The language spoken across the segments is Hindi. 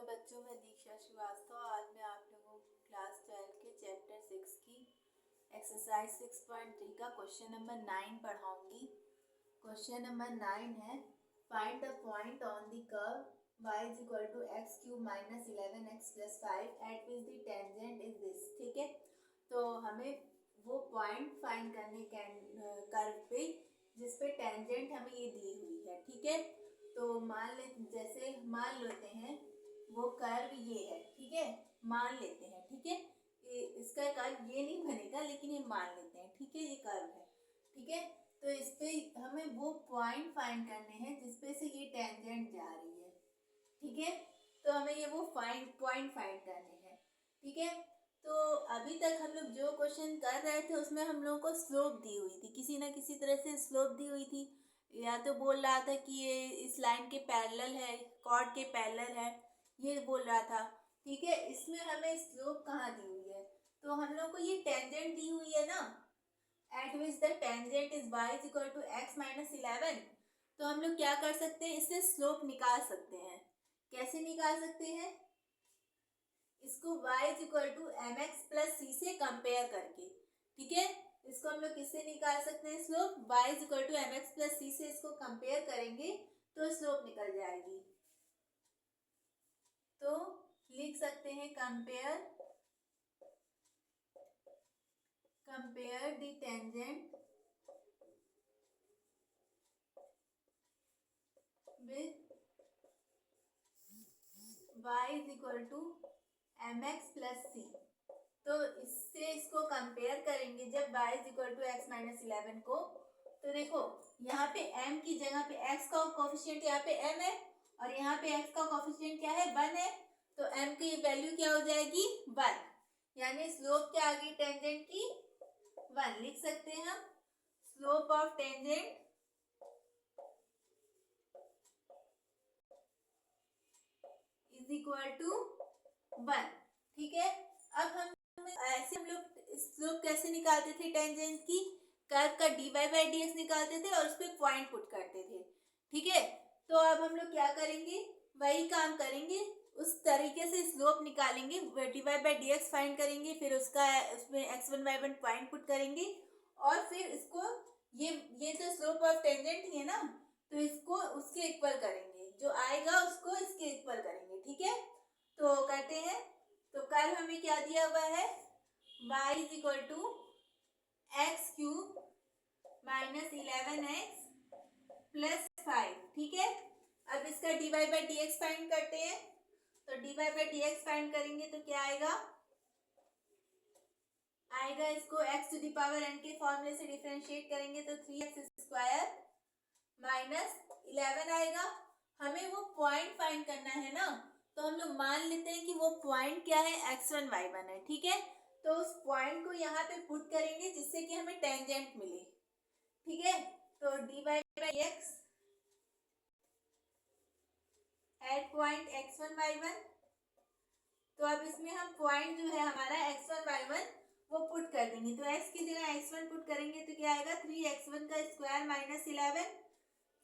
बच्चों, मैं दीक्षा श्रीवास्तव। आज मैं आप लोगों को क्लास 12 के चैप्टर 6 की एक्सरसाइज 6.3 का क्वेश्चन नंबर 9 पढ़ाऊंगी। क्वेश्चन नंबर 9 है, find the point on the curve y is equal to x cube minus 11x plus 5 at which the tangent is this. ठीक है, तो हमें वो पॉइंट फाइंड करने कर्व पे जिस पे टेंजेंट हमें ये दी हुई है। ठीक है, तो जैसे मान लेते हैं वो कर्व ये है। ठीक है, मान लेते हैं। ठीक है, इसका कर्व ये नहीं बनेगा, लेकिन ये मान लेते हैं। ठीक है, ये कर्व है। ठीक है, तो इस पे हमें वो पॉइंट फाइंड करने हैं जिसपे से ये टेंजेंट जा रही है। ठीक है, तो हमें ये वो पॉइंट फाइंड करने हैं। ठीक है, तो अभी तक हम लोग जो क्वेश्चन कर रहे थे उसमें हम लोगों को स्लोप दी हुई थी, किसी ना किसी तरह से स्लोप दी हुई थी। या तो बोल रहा था कि ये इस लाइन के पैरेलल है, कॉर्ड के पैरेलल है, ये बोल रहा था। ठीक है, इसमें हमें स्लोप कहाँ दी हुई है? तो हम लोग को ये टेंजेंट दी हुई है ना, at which the tangent is y is equal to x minus 11। तो हम लोग क्या कर सकते हैं, इससे स्लोप निकाल सकते हैं। कैसे निकाल सकते हैं? इसको y is equal to m x plus c से कंपेयर करके। ठीक है, इसको हम लोग किससे निकाल सकते हैं slope? y is equal to m x plus c से इसको कंपेयर करेंगे तो स्लोप निकल जाएगी। तो लिख सकते हैं compare the tangent with y is equal to m x plus c. तो इससे इसको कंपेयर करेंगे जब y is equal to x minus 11 को। तो देखो, यहाँ पे m की जगह पे x का कोफिशिएंट यहाँ पे m है और यहाँ पे x का कोफिशिएंट क्या है? 1 है। तो m की वैल्यू क्या हो जाएगी? 1। यानी स्लोप क्या आ गई टेंजेंट की? 1 लिख सकते हैं हम। Slope of tangent is equal to 1। ठीक है, अब हम लोग स्लोप कैसे निकालते थे टेंजेंट की? कर्व का dy बाई dx निकालते थे और उस पर पॉइंट पुट करते थे। ठीक है, तो अब हम लोग क्या करेंगे? वही काम करेंगे, उस तरीके से स्लोप निकालेंगे। dy बाई dx फाइंड करेंगे, फिर उसमें x1 y1 पॉइंट पुट करेंगे और फिर इसको ये तो स्लोप ऑफ टेंजेंट ही है ना, तो इसको उसके इक्वल करेंगे, जो आएगा उसको इसके इक्वल करेंगे। ठीक है, तो करते हैं। तो कर्व हमें क्या दिया हुआ है? y is equal to x cube minus 11x plus 5। ठीक है, अब इसका dy बाई dx फाइंड करते हैं। तो dy बाई dx फाइंड करेंगे तो क्या आएगा? इसको x to the power n के फॉर्मूले से डिफरेंशिएट करेंगे तो 3x स्क्वायर माइनस 11 आएगा। हमें वो पॉइंट फाइंड करना है ना, तो हम लोग मान लेते हैं कि वो पॉइंट क्या है? x1 y1 है। ठीक है, तो उस पॉइंट को यहाँ पे पुट करेंगे जिससे कि हमें टेंजेंट मिले। ठीक है, तो dy by dx at point x1 y1। तो अब इसमें हम पॉइंट जो है हमारा x1 y1 वो पुट कर देंगे। तो x की जगह x1 पुट करेंगे तो क्या आएगा? 3x1 का स्क्वायर माइनस 11।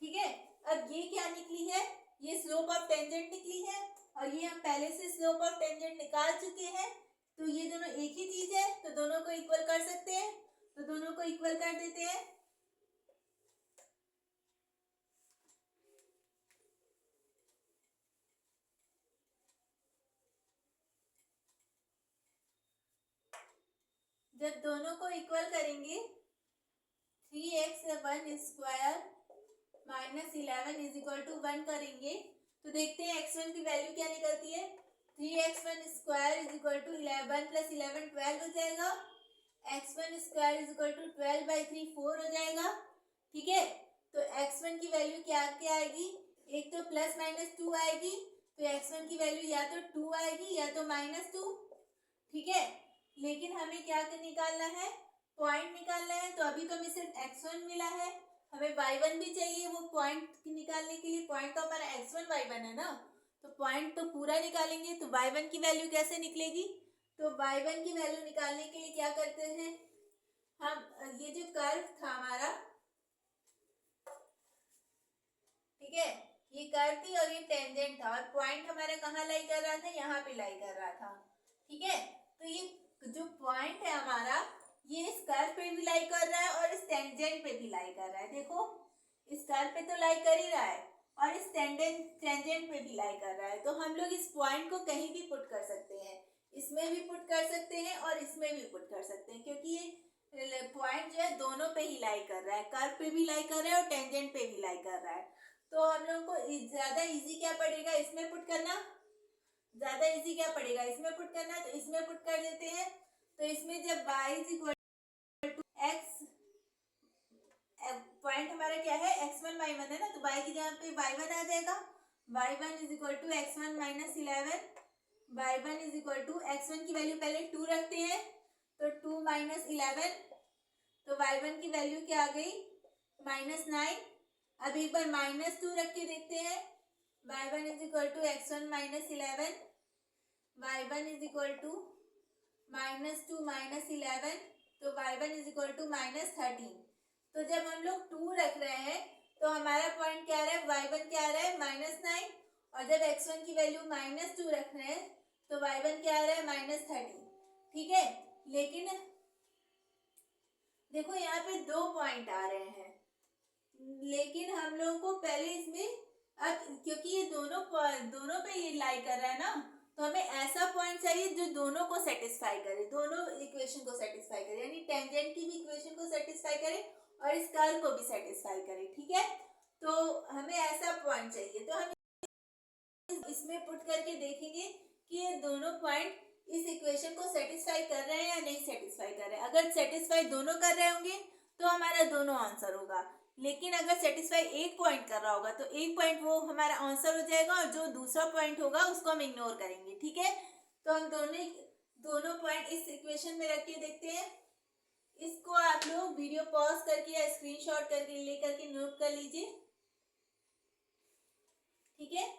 ठीक है, अब ये क्या निकली है? ये स्लोप ऑफ टेंजेंट निकली है और ये हम पहले से स्लोप ऑफ टेंजेंट निकाल चुके हैं। तो ये दोनों एक ही चीज है, तो दोनों को इक्वल कर सकते हैं। तो दोनों को इक्वल कर देते हैं। जब दोनों को इक्वल करेंगे 3x1 square minus 11 is equal to 1 करेंगे तो देखते हैं x1 की वैल्यू क्या निकलती है। 3x1 square is equal to 11 plus 11 12 हो जाएगा। x1 square is equal to 12 by 3 4 हो जाएगा। ठीक है, तो x1 की वैल्यू क्या क्या आएगी? एक तो प्लस माइनस 2 आएगी, तो x1 की वैल्यू या तो 2 आएगी या तो माइनस 2। ठीक है, लेकिन हमें क्या निकालना है? पॉइंट निकालना है। तो अभी तो हमें सिर्फ x1 मिला है, हमें y1 भी चाहिए वो पॉइंट निकालने के लिए। पॉइंट तो हमारा x1 y1 है ना, तो पॉइंट तो पूरा निकालेंगे। तो y1 की वैल्यू कैसे निकलेगी? तो y1 की वैल्यू निकालने के लिए क्या करते हैं हम? ये जो कर्व था हमारा, ठीक है, ये कर्व थी और ये टेंजेंट था, और पॉइंट हमारा कहाँ लाई कर रहा था, यहाँ पे लाई कर रहा था। ठीक है, तो ये जो पॉइंट है हमारा, ये इस कर्व पे भी लाई कर रहा है और इस टेंजेंट पे भी लाई कर रहा है। देखो, इस कर्व पे तो लाई कर ही रहा है और इस टेंजेंट पे भी लाई कर रहा है। तो हम लोग इस पॉइंट को कहीं भी पुट कर सकते हैं, इसमें भी पुट कर सकते हैं और इसमें भी पुट कर सकते हैं, क्योंकि ये पॉइंट जो है दोनों पे ही लाई कर रहा है, कर्व पे भी लाई कर रहा है और टेंजेंट पे भी लाई कर रहा है। तो हम लोग को ज्यादा इजी क्या पड़ेगा, इसमें पुट करना। ज्यादा इजी क्या पड़ेगा, इसमें पुट करना, तो इसमें पुट कर देते हैं। तो इसमें जब y is equal to x, point हमारा क्या है, x1 y1 है ना, तो y की जगह पे y1 आ जाएगा। y1 is equal to x1 minus 11, y1 is equal to x1 की वैल्यू पहले 2 रखते हैं, तो 2 माइनस 11, तो y1 की वैल्यू क्या आ गई, -9। अब एक बार -2 रख के देखते हैं, y1 is equal to x1 minus 11, y1 is equal to -2 minus 11, तो y1 इज इक्वल टू -13। तो जब हम लोग 2 रख रहे हैं तो हमारा पॉइंट क्या आ रहा है, y1 क्या आ रहा है, -9, और जब x1 की वैल्यू -2 रख रहे हैं तो y1 क्या आ रहा है, -13। ठीक है, लेकिन देखो यहाँ पे 2 पॉइंट आ रहे हैं, लेकिन हम लोगों को पहले इसमें, अब क्योंकि ये दोनों पे ये लाई कर रहा है ना, तो हमें ऐसा पॉइंट चाहिए जो दोनों को सेटिस्फाई करे, दोनों इक्वेशन को सेटिस्फाई करे, यानी टेंजेंट की भी इक्वेशन को सेटिस्फाई करे और इस कर्व को भी सेटिस्फाई करे। ठीक है, तो हमें ऐसा पॉइंट चाहिए, तो हम इसमें पुट करके देखेंगे कि ये दोनों पॉइंट इस इक्वेशन को सेटिस्फाई कर रहे हैं या नहीं सेटिस्फाई कर रहे हैं। अगर सेटिस्फाई दोनों कर रहे होंगे तो हमारा दोनों आंसर होगा, लेकिन अगर सेटिस्फाई एक पॉइंट कर रहा होगा तो एक पॉइंट वो हमारा आंसर हो जाएगा और जो दूसरा पॉइंट होगा उसको हम इग्नोर करेंगे। ठीक है, तो हम दोनों पॉइंट इस इक्वेशन में रख के देखते हैं। इसको आप लोग वीडियो पॉज करके या स्क्रीनशॉट करके लेकर के नोट कर लीजिए। ठीक है,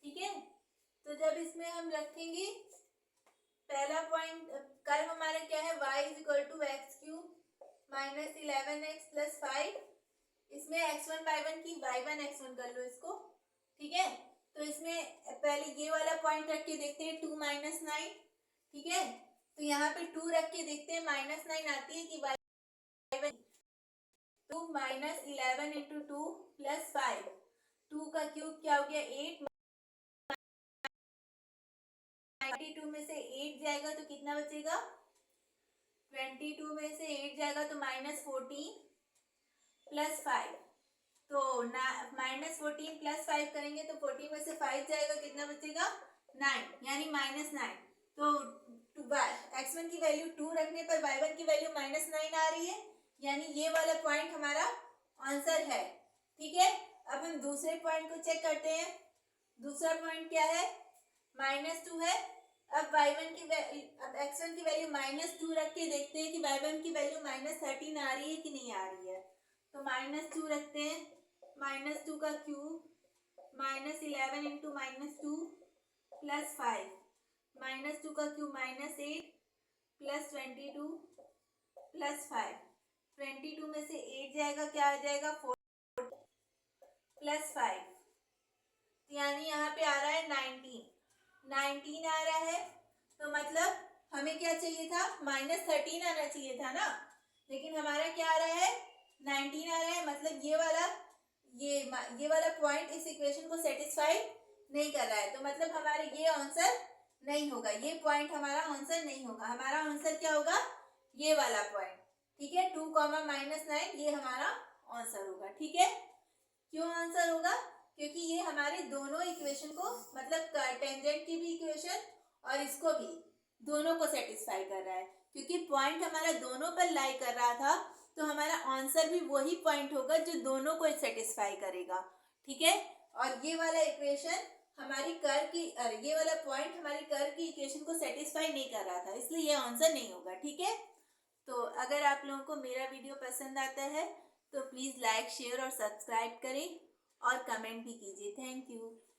ठीक है, तो जब इसमें हम रखेंगे, पहला पॉइंट कर्व हमारा क्या है, y is equal to x cube minus 11x plus 5, इसमें x1 y1 की y1 x1 कर लो इसको। ठीक है, तो इसमें पहले ये वाला पॉइंट रख के देखते हैं, 2 माइनस 9। ठीक है, तो यहाँ पे 2 रख के देखते हैं, -9 आती है कि y1, 2 माइनस 11 इंटू 2 प्लस 5, 2 का क्यूब क्या हो गया 8, 22 में से 8 जाएगा तो कितना बचेगा, 22 में से 8 जाएगा तो -14 प्लस 5, तो -14 प्लस 5 करेंगे तो 14 में से 5 जाएगा, कितना बचेगा 9, यानी -9। तो x1 की वैल्यू 2 रखने पर y1 की वैल्यू -9 आ रही है, यानी ये वाला पॉइंट हमारा आंसर है। ठीक है, अब हम दूसरे पॉइंट को चेक करते हैं। दूसरा पॉइंट क्या है, -2 है। अब y1 की अब x1 की वैल्यू -2 रख के देखते हैं कि y1 की वैल्यू -13 आ रही है कि नहीं आ रही है। तो -2 रखते हैं, -2 का क्यूब -11 इंटू -2 प्लस 5, -2 का क्यूब -8 प्लस 22 प्लस 5, 22 में से 8 जाएगा, क्या आ जाएगा 4 प्लस 5, यानी यहाँ पे आ रहा है 19 आ रहा है। तो मतलब हमें क्या चाहिए था, -13 आना चाहिए था ना, लेकिन हमारा क्या आ रहा है 19 आ रहा है। मतलब ये वाला पॉइंट इस इक्वेशन को सेटिस्फाई नहीं कर रहा है, तो मतलब हमारे ये आंसर नहीं होगा, ये पॉइंट हमारा आंसर नहीं होगा। हमारा आंसर क्या होगा, ये वाला पॉइंट। ठीक है, 2, -9 ये हमारा आंसर होगा। ठीक है, क्यों आंसर होगा, क्योंकि ये हमारे दोनों इक्वेशन को, मतलब टेंजेंट की भी इक्वेशन और इसको भी, दोनों को सेटिस्फाई कर रहा है। क्योंकि पॉइंट हमारा दोनों पर लाई कर रहा था, तो हमारा आंसर भी वही पॉइंट होगा जो दोनों को सेटिस्फाई करेगा। ठीक है, और ये वाला इक्वेशन हमारी कर्व की, ये वाला पॉइंट हमारी कर्व की इक्वेशन को सेटिस्फाई नहीं कर रहा था, इसलिए ये आंसर नहीं होगा। ठीक है, तो अगर आप लोगों को मेरा वीडियो पसंद आता है तो प्लीज़ लाइक, शेयर और सब्सक्राइब करें और कमेंट भी कीजिए। Thank you.